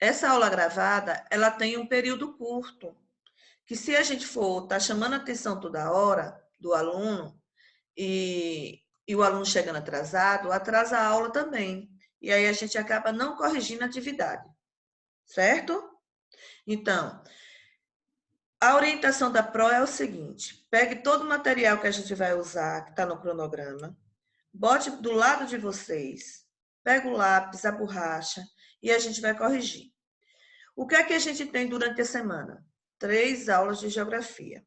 essa aula gravada, ela tem um período curto, que se a gente for estar chamando a atenção toda hora do aluno e o aluno chegando atrasado, atrasa a aula também. E aí a gente acaba não corrigindo a atividade, certo? Então, a orientação da PRO é o seguinte: pegue todo o material que a gente vai usar, que está no cronograma, bote do lado de vocês, pega o lápis, a borracha e a gente vai corrigir. O que é que a gente tem durante a semana? 3 aulas de geografia.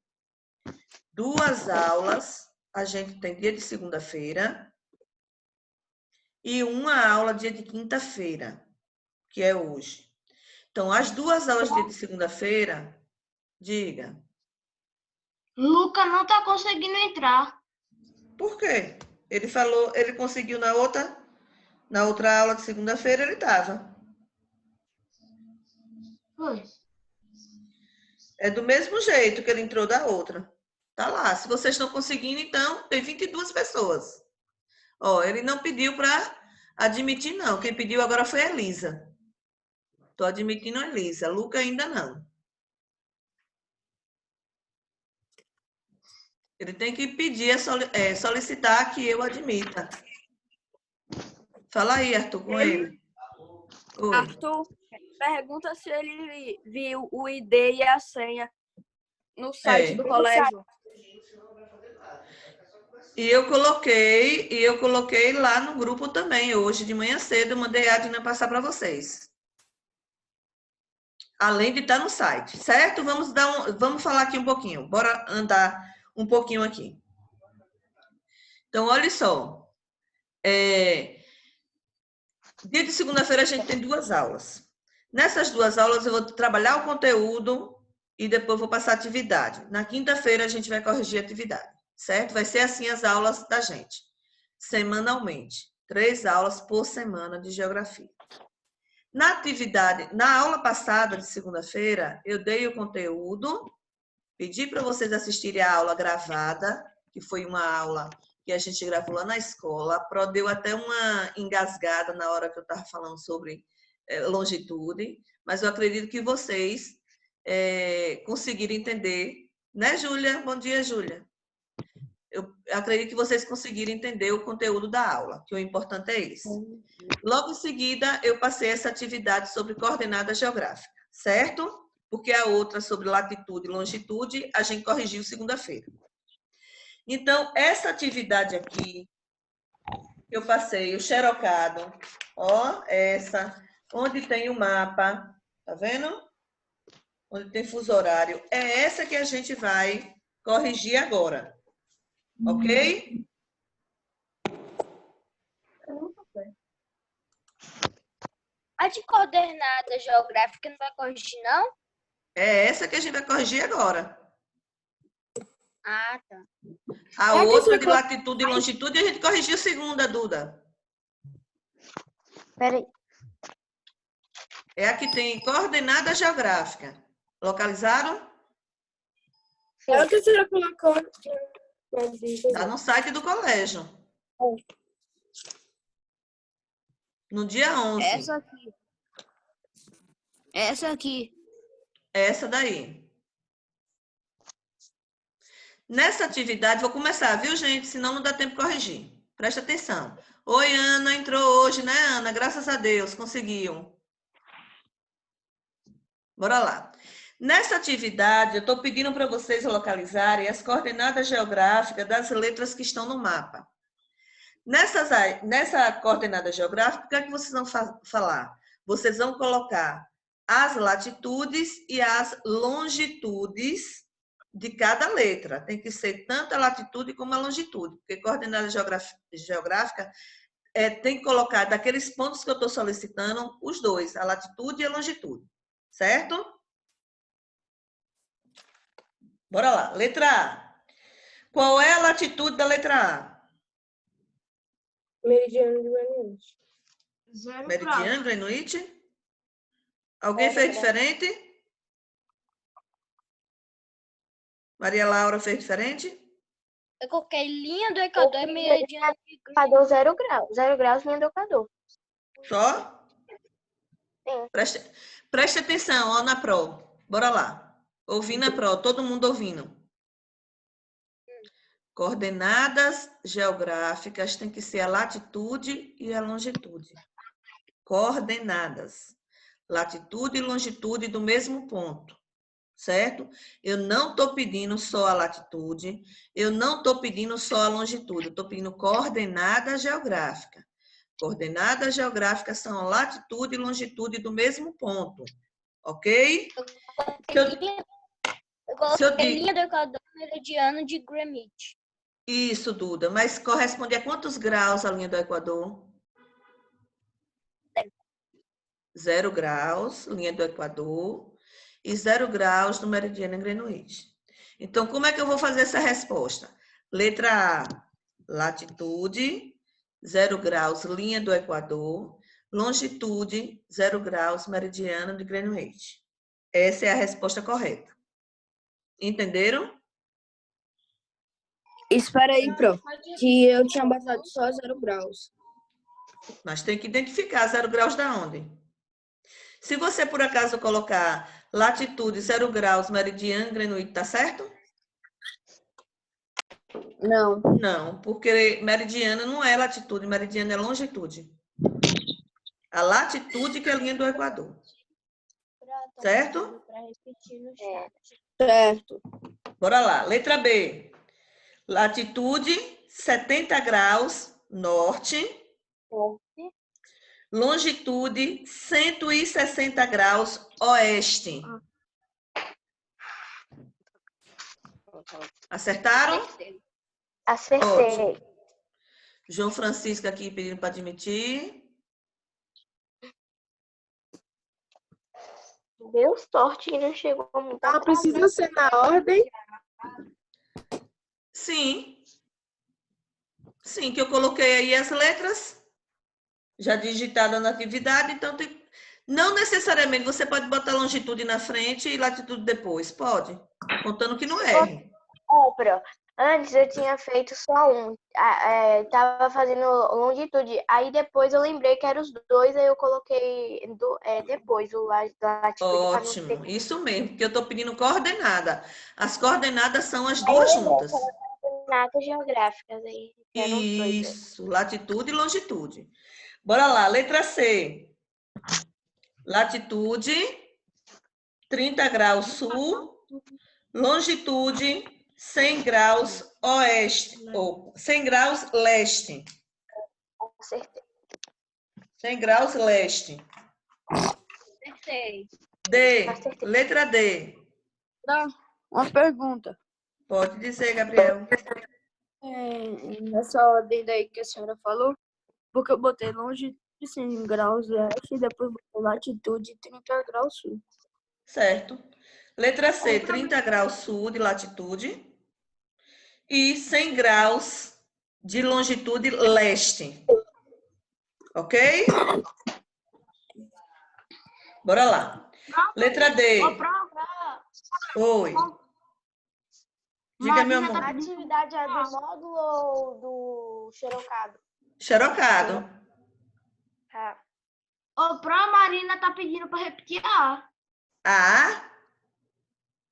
2 aulas a gente tem dia de segunda-feira e uma aula dia de quinta-feira, que é hoje. Então, as 2 aulas dia de segunda-feira, diga. Luca não tá conseguindo entrar. Por quê? Ele falou, ele conseguiu na outra aula de segunda-feira, ele estava. Foi. É do mesmo jeito que ele entrou da outra. Tá lá. Se vocês estão conseguindo, então, tem 22 pessoas. Ó, ele não pediu para admitir, não. Quem pediu agora foi a Elisa. Estou admitindo a Elisa. Luca ainda não. Ele tem que pedir, solicitar que eu admita. Fala aí, Arthur, com ele. Oi. Arthur, pergunta se ele viu o ID e a senha no site do colégio. E eu coloquei lá no grupo também, hoje de manhã cedo, eu mandei a Adina passar para vocês. Além de estar no site, certo? Vamos falar aqui um pouquinho. Bora andar um pouquinho aqui. Então, olha só. Dia de segunda-feira a gente tem 2 aulas. Nessas 2 aulas eu vou trabalhar o conteúdo e depois vou passar a atividade. Na quinta-feira a gente vai corrigir a atividade, certo? Vai ser assim as aulas da gente, semanalmente. 3 aulas por semana de geografia. Na aula passada de segunda-feira, eu dei o conteúdo, pedi para vocês assistirem a aula gravada, que foi uma aula que a gente gravou lá na escola. A Pro deu até uma engasgada na hora que eu estava falando sobre longitude, mas eu acredito que vocês conseguiram entender. Né, Júlia? Bom dia, Júlia. Eu acredito que vocês conseguiram entender o conteúdo da aula, que o importante é esse. Logo em seguida, eu passei essa atividade sobre coordenada geográfica, certo? Porque a outra sobre latitude e longitude, a gente corrigiu segunda-feira. Então, essa atividade aqui, eu passei o xerocado, ó, essa, onde tem o mapa, tá vendo? Onde tem fuso horário. É essa que a gente vai corrigir agora, ok? A de coordenada geográfica não vai corrigir, não? É essa que a gente vai corrigir agora. Ah, tá. A outra de latitude e longitude, a gente corrigiu segunda, Duda. Peraí. É a que tem coordenada geográfica. Localizaram? É o que a senhora colocou. Está no site do colégio. No dia 11. Essa aqui. Essa aqui. Essa daí. Nessa atividade, vou começar, viu, gente? Senão não dá tempo de corrigir. Presta atenção. Oi, Ana, entrou hoje, né, Ana? Graças a Deus, conseguiu. Bora lá. Nessa atividade, eu estou pedindo para vocês localizarem as coordenadas geográficas das letras que estão no mapa. Nessa coordenada geográfica, o que é que vocês vão falar? Vocês vão colocar as latitudes e as longitudes de cada letra. Tem que ser tanto a latitude como a longitude, porque coordenada geográfica tem que colocar daqueles pontos que eu estou solicitando, os dois, a latitude e a longitude. Certo? Bora lá. Letra A. Qual é a latitude da letra A? Meridiano de Greenwich. Meridiano, Greenwich? Alguém fez diferente? Maria Laura fez diferente? Eu coloquei linha do Equador e meridiano de Equador 0 graus. 0 graus, linha do Equador. Só? Sim. Preste atenção, ó, na Pro. Bora lá. Ouvindo a Pro, todo mundo ouvindo. Coordenadas geográficas tem que ser a latitude e a longitude. Coordenadas. Latitude e longitude do mesmo ponto. Certo? Eu não estou pedindo só a latitude, eu não estou pedindo só a longitude, eu estou pedindo coordenada geográfica. Coordenadas geográficas são a latitude e longitude do mesmo ponto. Ok? Eu coloquei linha do Equador, meridiano de Greenwich. Isso, Duda. Mas corresponde a quantos graus a linha do Equador? 0 graus, linha do Equador, e 0 graus no meridiano em Greenwich. Então, como é que eu vou fazer essa resposta? Letra A, latitude, 0 graus, linha do Equador, longitude, 0 graus, meridiano de Greenwich. Essa é a resposta correta. Entenderam? Espera aí, Pro. Que eu tinha botado só 0 graus. Mas tem que identificar 0 graus da onde? Se você, por acaso, colocar latitude 0 graus, meridiano, Greenwich, tá certo? Não. Não, porque meridiano não é latitude, meridiano é longitude. A latitude que é a linha do Equador. Certo? Certo. Bora lá. Letra B. Latitude 70 graus norte. Longitude 160 graus oeste. Acertaram? Acertei. Ótimo. João Francisco aqui pedindo para admitir. Deu sorte e não chegou muito Ela precisa ser na ordem. Sim. Sim, que eu coloquei aí as letras já digitadas na atividade, então tem... Não necessariamente você pode botar longitude na frente e latitude depois, pode, contando que não erre. Pro. Antes eu tinha feito só um, tava fazendo longitude, aí depois eu lembrei que eram os dois, aí eu coloquei depois o latitude. Ótimo, isso mesmo, porque eu estou pedindo coordenada. As coordenadas são as duas juntas. Coordenadas geográficas aí. Isso, latitude e longitude. Bora lá, letra C. Latitude 30 graus sul, longitude 100 graus oeste, ou 100 graus leste. Acertei. 100 graus leste. Acertei. D, letra D. Não, uma pergunta. Pode dizer, Gabriel. Nessa ordem daí que a senhora falou, porque eu botei longe de 100 graus leste e depois botei latitude 30 graus sul. Certo. Letra C, 30 graus sul de latitude e 100 graus de longitude leste. Ok? Bora lá. Letra D. Oi. Diga, meu amor. A atividade é do módulo ou do xerocado? Xerocado. Tá. A Marina tá pedindo pra repetir a A.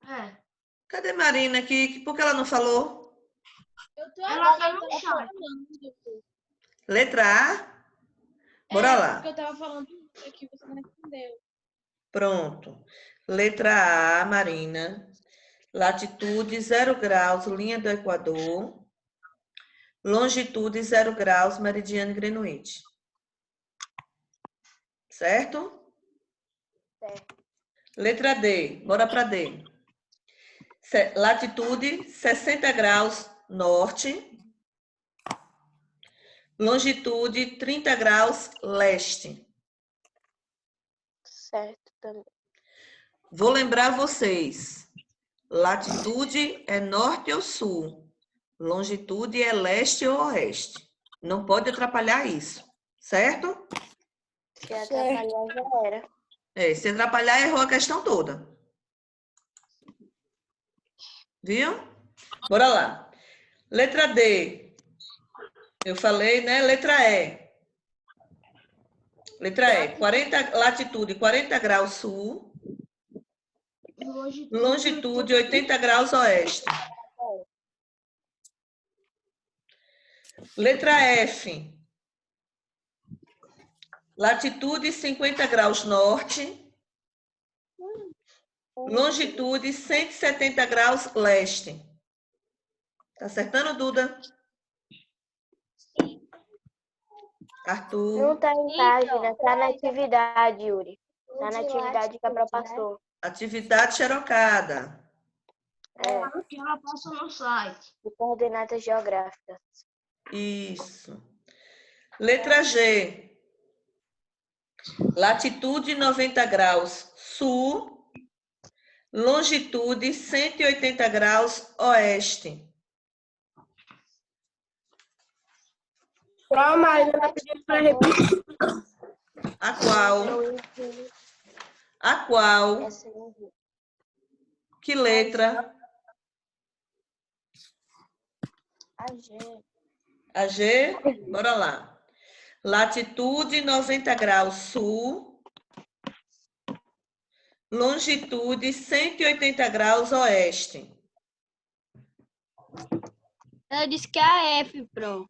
É. Cadê Marina aqui? Por que ela não falou? Ela tá no chat. Letra A. Bora lá. Porque eu tava falando aqui, você não entendeu. Pronto. Letra A, Marina. Latitude 0 graus, linha do Equador. Longitude 0 graus, meridiano Greenwich. Certo? Certo. Letra D. Bora para D. Latitude 60 graus norte. Longitude 30 graus leste. Certo também. Vou lembrar vocês. Latitude é norte ou sul. Longitude é leste ou oeste. Não pode atrapalhar isso. Certo? Se atrapalhar já era. Se atrapalhar, errou a questão toda. Viu? Bora lá. Letra D. Eu falei, né? Letra E. Letra E, latitude 40 graus sul, longitude 80 graus oeste. Letra F, latitude 50 graus norte, longitude 170 graus leste. Tá acertando, Duda? Arthur? Não tá em página, tá na atividade, Yuri. Tá na atividade que a Pro passou. Atividade xerocada. É, Que ela passa no site. de coordenadas geográficas. Isso. Letra G. Latitude 90 graus sul, longitude 180 graus oeste. Pro Marina pediu para repetir. A qual? A qual? Essa eu não vi. Que letra? A G. A G? Bora lá. Latitude 90 graus sul, longitude 180 graus oeste. Ela disse que é a F, Pro.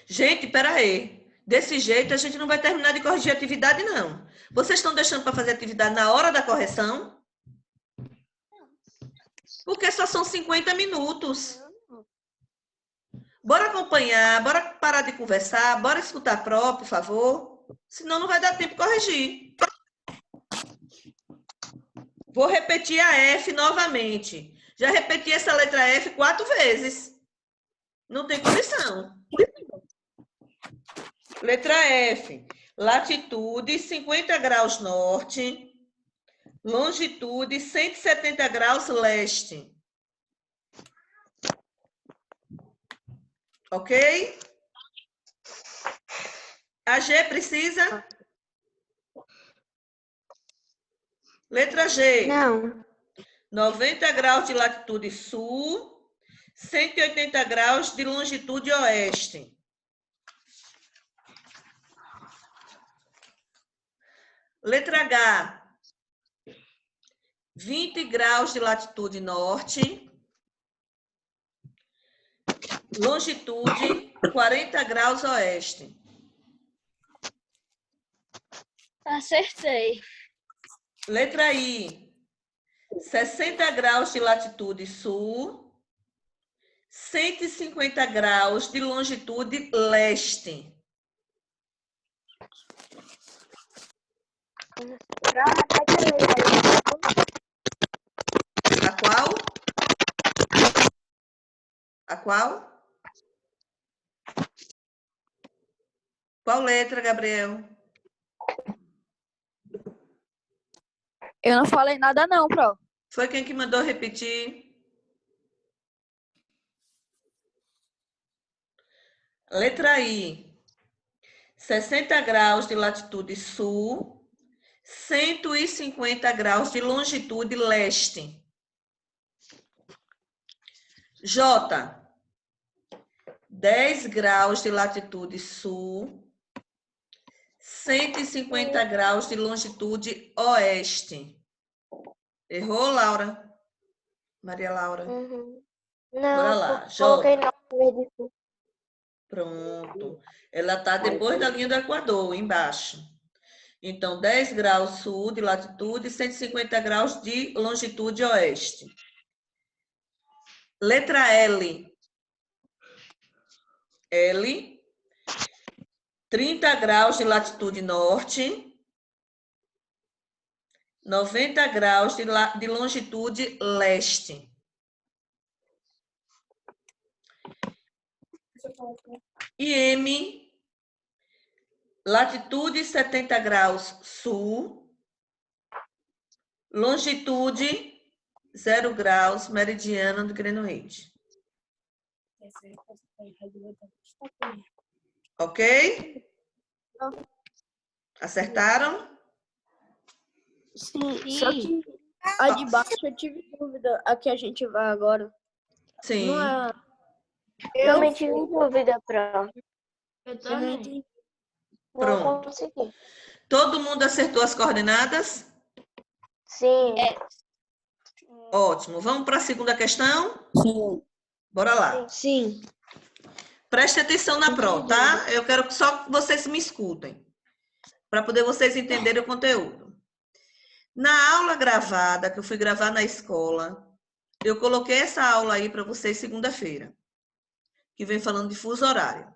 Gente, peraí. Desse jeito a gente não vai terminar de corrigir a atividade, não. Vocês estão deixando para fazer atividade na hora da correção? Porque só são 50 minutos. Bora acompanhar, bora parar de conversar, bora escutar a Pro, por favor. Senão não vai dar tempo de corrigir. Vou repetir a F novamente. Já repeti essa letra F 4 vezes. Não tem condição. Letra F. Latitude 50 graus norte, longitude 170 graus leste. Ok? A G precisa? Letra G. Não. 90 graus de latitude sul, 180 graus de longitude oeste. Letra H. 20 graus de latitude norte, longitude 40 graus oeste. Acertei. Letra I. 60 graus de latitude sul, 150 graus de longitude leste. A qual? A qual? Qual letra, Gabriel? Eu não falei nada não, Pro. Foi quem que mandou repetir? Letra I. 60 graus de latitude sul, 150 graus de longitude leste. J. 10 graus de latitude sul, 150 graus de longitude oeste. Errou, Laura? Maria Laura? Uhum. Bora Não, lá. coloquei J. não. Pronto. Ela está depois da linha do Equador, embaixo. Então, 10 graus sul de latitude, 150 graus de longitude oeste. Letra L. L. 30 graus de latitude norte, 90 graus de longitude leste. E M, latitude 70 graus sul, longitude 0 graus, meridiano do Greenwich. Ok? Acertaram? Sim, só que a de baixo eu tive dúvida. A que a gente vai agora. Sim. Não é... Eu também tive dúvida, Pro. Eu Eu não também. entendi. Não Pronto. consegui. Todo mundo acertou as coordenadas? Sim. Ótimo. Vamos para a segunda questão? Sim. Bora lá. Sim. Preste atenção na prova, tá? Eu quero que só vocês me escutem, para poder vocês entenderem o conteúdo. Na aula gravada, que eu fui gravar na escola, eu coloquei essa aula aí para vocês segunda-feira, que vem falando de fuso horário.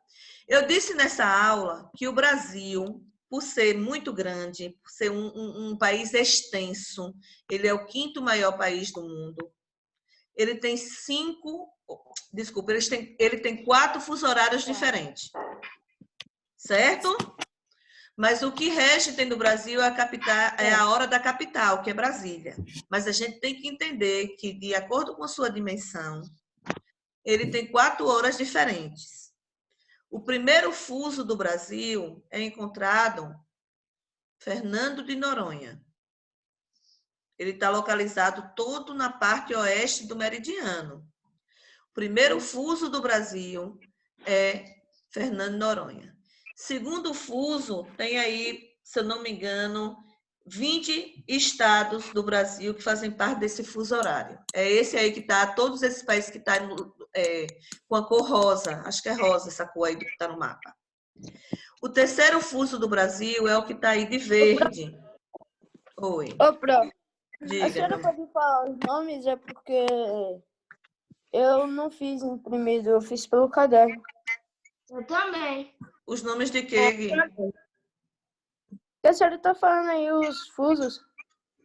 Eu disse nessa aula que o Brasil, por ser muito grande, por ser um país extenso, ele é o 5º maior país do mundo, ele tem ele tem 4 fuso horários diferentes, certo? Mas o que rege tem no Brasil é a hora da capital, que é Brasília. Mas a gente tem que entender que, de acordo com a sua dimensão, ele tem 4 horas diferentes. O primeiro fuso do Brasil é encontrado Fernando de Noronha. Ele está localizado todo na parte oeste do meridiano. O primeiro fuso do Brasil é Fernando de Noronha. Segundo fuso, tem aí, se eu não me engano, 20 estados do Brasil que fazem parte desse fuso horário. É esse aí que está, todos esses países que estão com a cor rosa. Acho que é rosa essa cor aí que está no mapa. O terceiro fuso do Brasil é o que está aí de verde. Oi. Ô, prof, a Diga, senhora meu. pode falar os nomes? É porque eu não fiz imprimido, eu fiz pelo caderno. Eu também. Os nomes de quê, Gui? E a senhora tá falando aí os fusos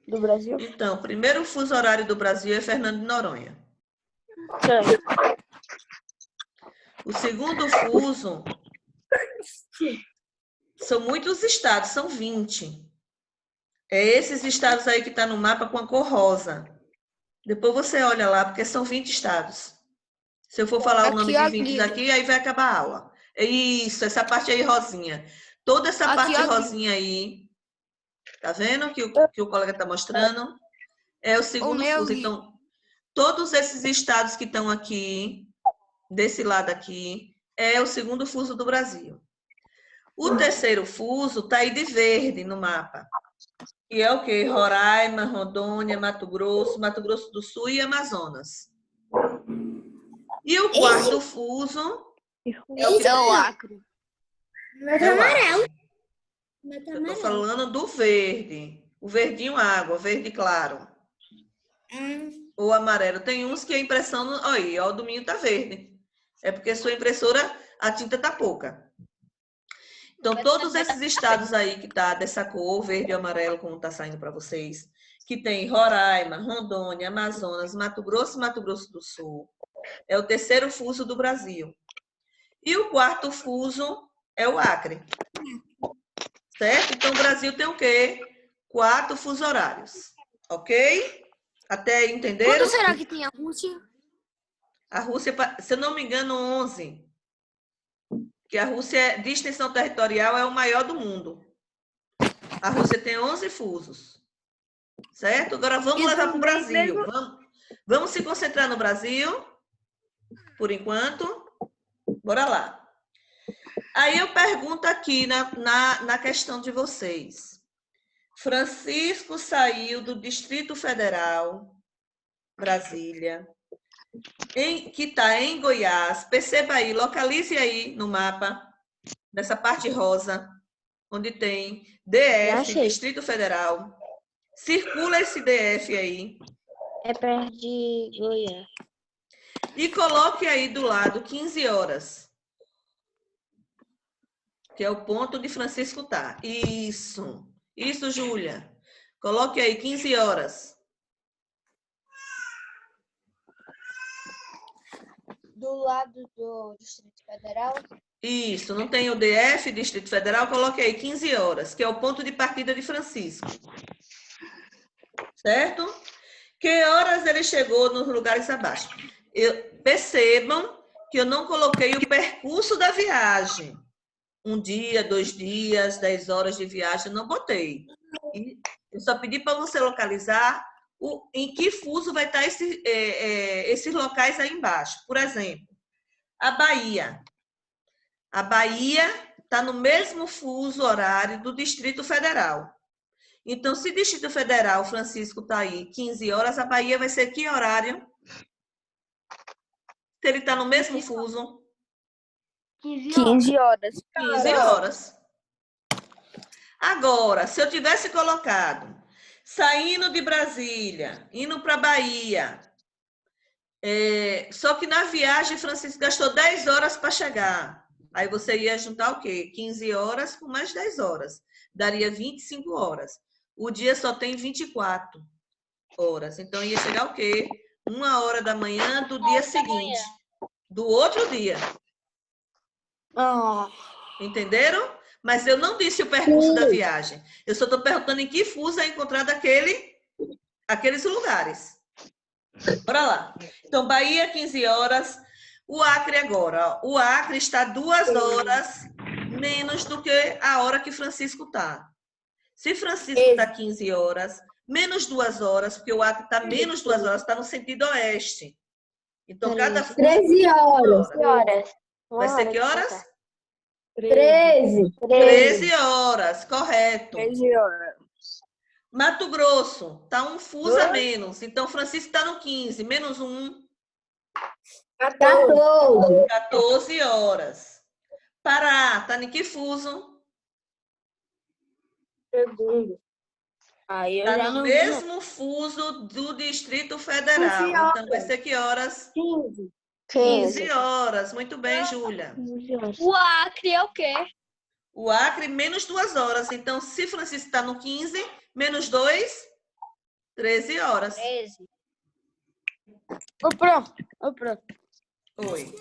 do Brasil? Então, o primeiro fuso horário do Brasil é Fernando de Noronha. Certo. O segundo fuso são muitos estados, são 20. É esses estados aí que está no mapa com a cor rosa. Depois você olha lá, porque são 20 estados. Se eu for falar o nome de 20 aqui, aí vai acabar a aula. É isso, essa parte aí rosinha. Toda essa parte rosinha aí, tá vendo que o colega está mostrando? É o segundo fuso. Então, todos esses estados que estão aqui, desse lado aqui, é o segundo fuso do Brasil. O terceiro fuso está aí de verde no mapa. Que é o quê? Roraima, Rondônia, Mato Grosso do Sul e Amazonas. E o quarto fuso é o que? Acre. É o Acre. Eu estou falando do verde. O verdinho água, verde claro. Ou amarelo. Tem uns que a impressão... Olha, o domingo está verde. É porque sua impressora, a tinta está pouca. Então, todos esses estados aí que tá dessa cor, verde e amarelo, como está saindo para vocês, que tem Roraima, Rondônia, Amazonas, Mato Grosso e Mato Grosso do Sul, é o terceiro fuso do Brasil. E o quarto fuso é o Acre. Certo? Então, o Brasil tem o quê? 4 fusos horários. Ok? Até aí, entenderam? Quanto será que tem a Rússia? A Rússia, se eu não me engano, 11. Que a Rússia, de extensão territorial, é o maior do mundo. A Rússia tem 11 fusos. Certo? Agora vamos levar para o Brasil. Vamos se concentrar no Brasil, por enquanto. Bora lá. Aí eu pergunto aqui na questão de vocês. Francisco saiu do Distrito Federal, Brasília, que está em Goiás. Perceba aí, localize aí no mapa, nessa parte rosa, onde tem DF, Distrito Federal. Circula esse DF aí. É perto de Goiás. E coloque aí do lado 15 horas. Que é o ponto de Francisco tá. Isso. Isso, Júlia. Coloque aí 15 horas. Do lado do Distrito Federal? Isso. Não tem o DF, Distrito Federal? Coloque aí 15 horas, que é o ponto de partida de Francisco. Certo? Que horas ele chegou nos lugares abaixo? Percebam que eu não coloquei o percurso da viagem. 1 dia, 2 dias, 10 horas de viagem, eu não botei. Eu só pedi para você localizar em que fuso vai estar esses locais aí embaixo. Por exemplo, a Bahia. A Bahia está no mesmo fuso horário do Distrito Federal. Então, se Distrito Federal, Francisco está aí 15 horas, a Bahia vai ser que horário? Se ele está no mesmo fuso? 15 horas. 15 horas. 15 horas. Agora, se eu tivesse colocado saindo de Brasília, indo para Bahia, só que na viagem, Francisco gastou 10 horas para chegar. Aí você ia juntar o quê? 15 horas com mais 10 horas. Daria 25 horas. O dia só tem 24 horas. Então, ia chegar o quê? 1h da manhã do dia seguinte. Do outro dia. Entenderam? Mas eu não disse o percurso da viagem. Eu só estou perguntando em que fuso é encontrado aqueles lugares. Bora lá. Então, Bahia, 15 horas. O Acre agora. Ó. O Acre está 2 horas menos do que a hora que Francisco está. Se Francisco está 15 horas, menos 2 horas, porque o Acre está menos 2 horas, está no sentido oeste. Então, cada fuso... 13 horas. Vai ser que horas? 13 horas, correto. 13 horas. Mato Grosso, está um fuso a menos. Então, Francisco está no 15, menos 1. 14 horas. Pará, está em que fuso? Segundo. Aí eu Está já no não mesmo fuso do Distrito Federal. Então, vai ser que horas? 15 horas. Muito bem, Júlia. O Acre é o quê? O Acre, menos 2 horas. Então, se Francisco está no 15, menos 2, 13 horas. 13. Pronto. Oi.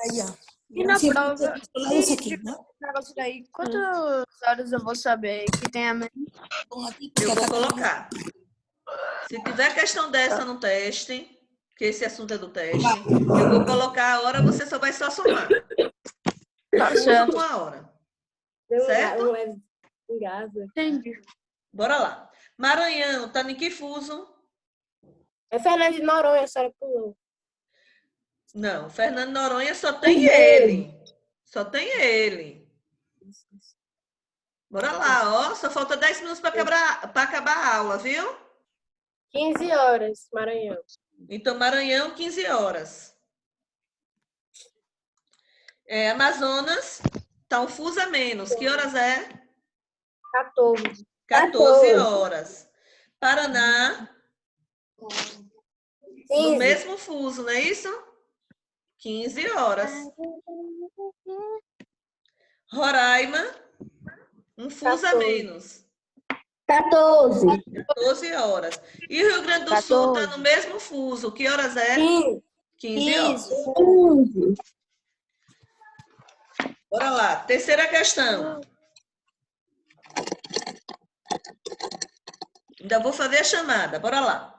Aí, ó. E na prova, Isso aqui, né? negócio daí, quantas horas eu vou saber que tem a menos? Eu vou colocar. Se tiver questão dessa no teste, que esse assunto é do teste, eu vou colocar a hora, você só vai somar. Tá certo. Com a hora. Certo? Entendi. Bora lá. Maranhão, tá em que fuso? É Fernando de Noronha, a senhora pulou. Não, Fernando Noronha só tem ele. Só tem ele. Bora lá, ó. Só falta 10 minutos para acabar a aula, viu? 15 horas, Maranhão. Então, Maranhão, 15 horas. Amazonas, tá um fuso a menos. Que horas é? 14. 14 horas. Paraná, no mesmo fuso, não é isso? 15 horas. Roraima, um fuso a menos. 14. 14 horas. E o Rio Grande do Sul está no mesmo fuso. Que horas é? 15 horas. Bora lá. Terceira questão. Ainda vou fazer a chamada. Bora lá.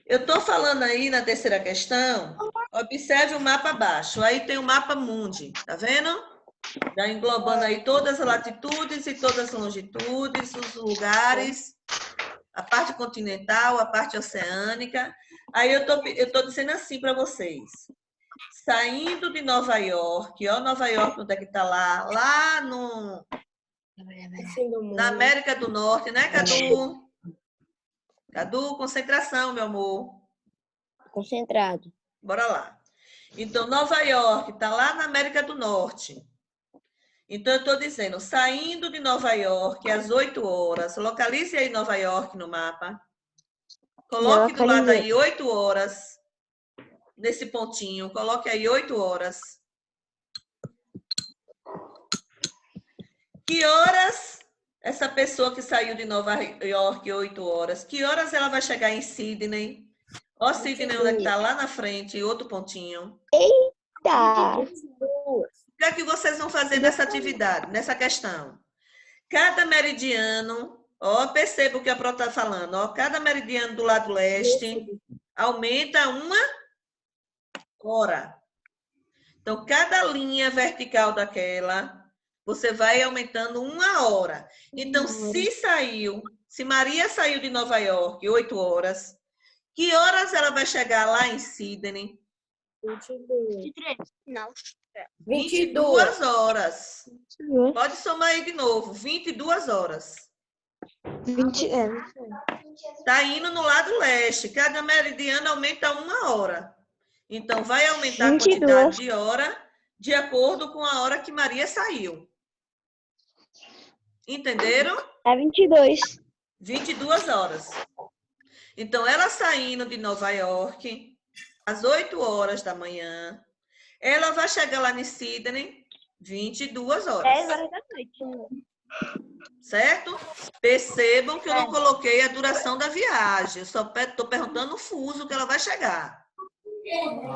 Eu estou falando aí na terceira questão. Observe o mapa abaixo. Aí tem o mapa mundi. Tá vendo? Já englobando aí todas as latitudes e todas as longitudes, os lugares, a parte continental, a parte oceânica. Aí eu tô dizendo assim para vocês. Saindo de Nova York, ó, Nova York, onde é que está lá? Lá na América do Norte, né, Cadu? Cadu, concentração, meu amor. Concentrado. Bora lá. Então, Nova York está lá na América do Norte. Então, eu estou dizendo, saindo de Nova York às 8 horas, localize aí Nova York no mapa. Coloque do lado aí 8 horas, nesse pontinho, coloque aí 8 horas. Que horas essa pessoa que saiu de Nova York 8 horas, que horas ela vai chegar em Sydney? Ó, Sydney, onde está lá na frente, outro pontinho. Tá. O que é que vocês vão fazer nessa atividade, nessa questão? Cada meridiano, ó, perceba o que a Pro está falando, ó, cada meridiano do lado leste aumenta 1 hora. Então, cada linha vertical daquela, você vai aumentando 1 hora. Então, se Maria saiu de Nova York 8 horas, que horas ela vai chegar lá em Sydney? 23. Não. 22 horas. Pode somar aí de novo. 22 horas. 20, Está indo no lado leste. Cada meridiano aumenta 1 hora. Então, vai aumentar a 22. quantidade de hora de acordo com a hora que Maria saiu. Entenderam? É 22. 22 horas. Então, ela saindo de Nova York, às 8 horas da manhã, ela vai chegar lá em Sydney, 22 horas. 10 horas da noite. Certo? Percebam que eu não coloquei a duração da viagem. Eu só estou perguntando o fuso que ela vai chegar.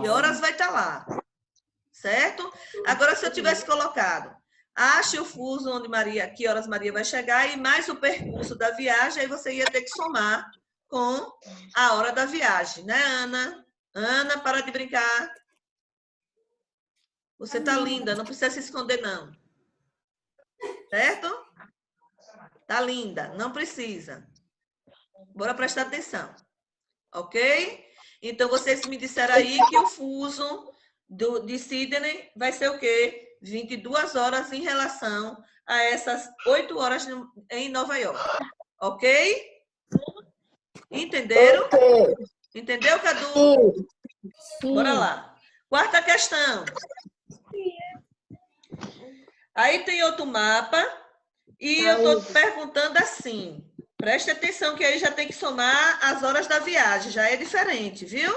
Que horas vai estar lá. Certo? Agora, se eu tivesse colocado, ache o fuso onde Maria, que horas Maria vai chegar e mais o percurso da viagem, aí você ia ter que somar com a hora da viagem, né, Ana? Ana, para de brincar. Você tá linda, não precisa se esconder, não. Certo? Tá linda, não precisa. Bora prestar atenção. Ok? Então, vocês me disseram aí que o fuso de Sydney vai ser o quê? 22 horas em relação a essas 8 horas em Nova York. Ok? Entenderam? Entendeu, Cadu? Bora lá. Quarta questão. Aí tem outro mapa e eu estou perguntando assim. Preste atenção que aí já tem que somar as horas da viagem. Já é diferente, viu?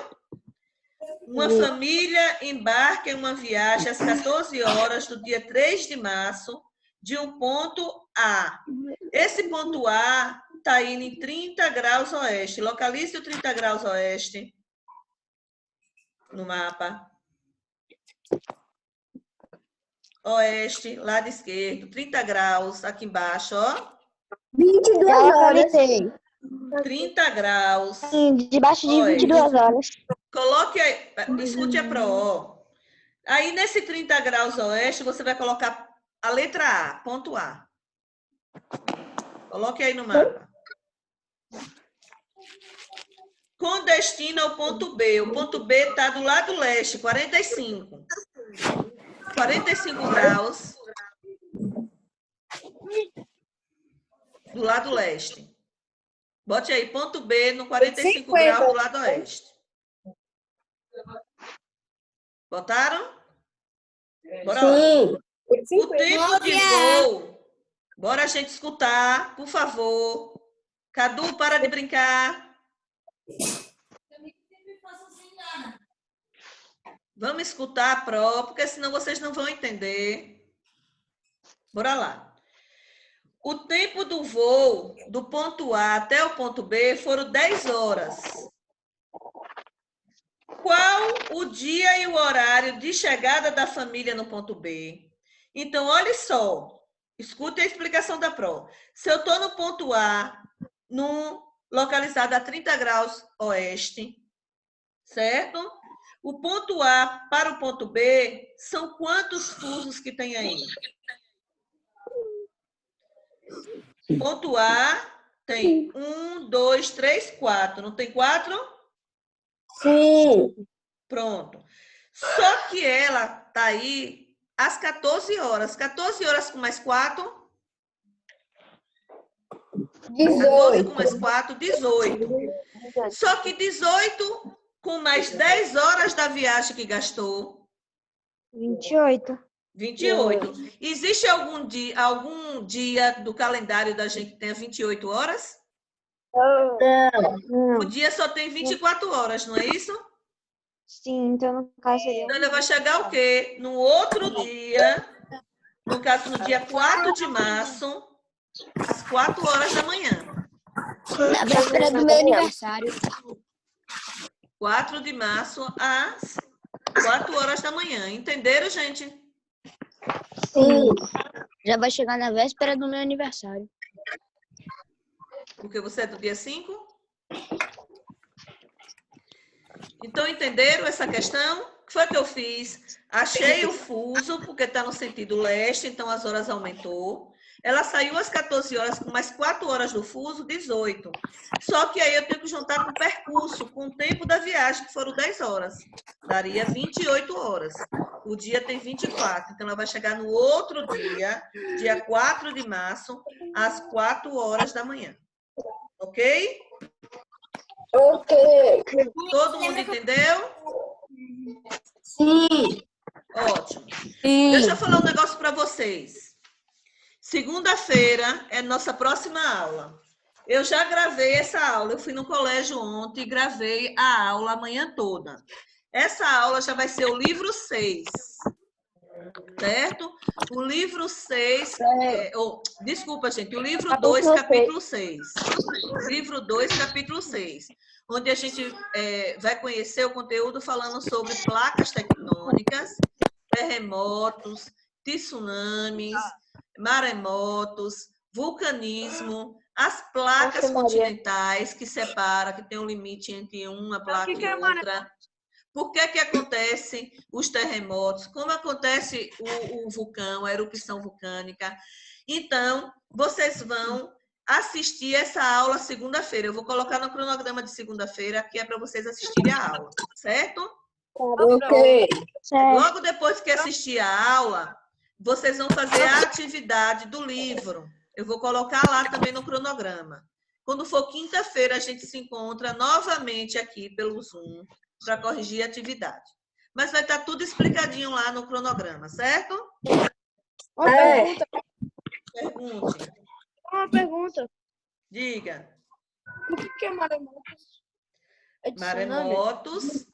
Uma família embarca em uma viagem às 14 horas do dia 3 de março de um ponto A. Esse ponto A está indo em 30 graus oeste. Localize o 30 graus oeste no mapa. Oeste, lado esquerdo, 30 graus, aqui embaixo, ó. 22 horas. 30 graus. Debaixo de 22 horas. Coloque aí, escute a pro. Aí, nesse 30 graus oeste, você vai colocar a letra A, ponto A. Coloque aí no mapa. Com destino ao ponto B. O ponto B está do lado leste, 45. 45 graus do lado leste. Bote aí, ponto B no 45 graus do lado oeste. Botaram? Bora lá. O tempo de voo. Bora a gente escutar, por favor. Cadu, para de brincar. Vamos escutar a pró, porque senão vocês não vão entender. Bora lá. O tempo do voo do ponto A até o ponto B foram 10 horas. Qual o dia e o horário de chegada da família no ponto B? Então, olha só. Escute a explicação da pró. Se eu estou no ponto A, localizado a 30 graus oeste, certo? O ponto A para o ponto B são quantos fusos que tem aí? Ponto A tem 1, 2, 3, 4. Não tem 4? Sim. Pronto. Só que ela está aí às 14 horas. 14 horas com mais 4? 14 com mais 4, 18. Só que 18 com mais 10 horas da viagem que gastou. 28. 28. Existe algum dia do calendário da gente que tenha 28 horas? Não. O dia só tem 24 horas, não é isso? Sim, então no caso seria. Então, ela vai chegar o quê? No outro dia, no caso, no dia 4 de março, às 4 horas da manhã. Na véspera do meu aniversário. 4 de março, às 4 horas da manhã. Entenderam, gente? Sim. Já vai chegar na véspera do meu aniversário. Porque você é do dia 5? Então, entenderam essa questão? O que foi que eu fiz? Achei o fuso, porque está no sentido leste, então as horas aumentou. Ela saiu às 14 horas, com mais 4 horas do fuso, 18. Só que aí eu tenho que juntar com o percurso, com o tempo da viagem, que foram 10 horas. Daria 28 horas. o dia tem 24, então ela vai chegar no outro dia 4 de março, às 4 horas da manhã. Ok? Ok. Todo mundo entendeu? Sim. Ótimo. Sim. Deixa eu falar um negócio para vocês. Segunda-feira é nossa próxima aula. Eu já gravei essa aula. Eu fui no colégio ontem e gravei a aula a manhã toda. Essa aula já vai ser o livro 6. Certo? O livro 6... desculpa, gente. O livro 2, capítulo 6. Livro 2, capítulo 6. Onde a gente vai conhecer o conteúdo falando sobre placas tectônicas, terremotos, tsunamis, maremotos, vulcanismo, as placas continentais que separam, que tem um limite entre uma placa e outra. Por que acontecem os terremotos? Como acontece o vulcão, a erupção vulcânica? Então, vocês vão assistir essa aula segunda-feira. Eu vou colocar no cronograma de segunda-feira, que é para vocês assistirem a aula, certo? Ok. Logo depois que assistir a aula, vocês vão fazer a atividade do livro. Eu vou colocar lá também no cronograma. Quando for quinta-feira, a gente se encontra novamente aqui pelo Zoom para corrigir a atividade. Mas vai estar tudo explicadinho lá no cronograma, certo? Uma pergunta. Pergunte. Uma pergunta. Diga. O que é maremotos? É tsunami? Maremotos.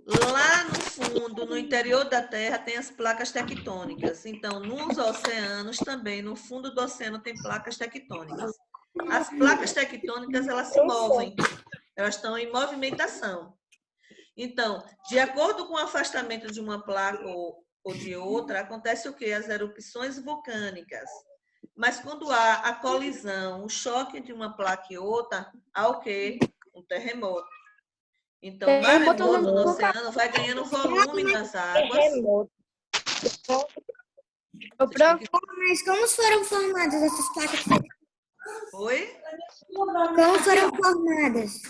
Lá no fundo, no interior da Terra, tem as placas tectônicas. Então, nos oceanos também, no fundo do oceano, tem placas tectônicas. As placas tectônicas, elas se movem. Elas estão em movimentação. Então, de acordo com o afastamento de uma placa ou de outra, acontece o quê? As erupções vulcânicas. Mas quando há a colisão, o choque entre uma placa e outra, há o quê? Um terremoto. Então, o maremoto no oceano vai ganhando volume nas águas. Mas como foram formadas essas placas? Oi? Como foram formadas?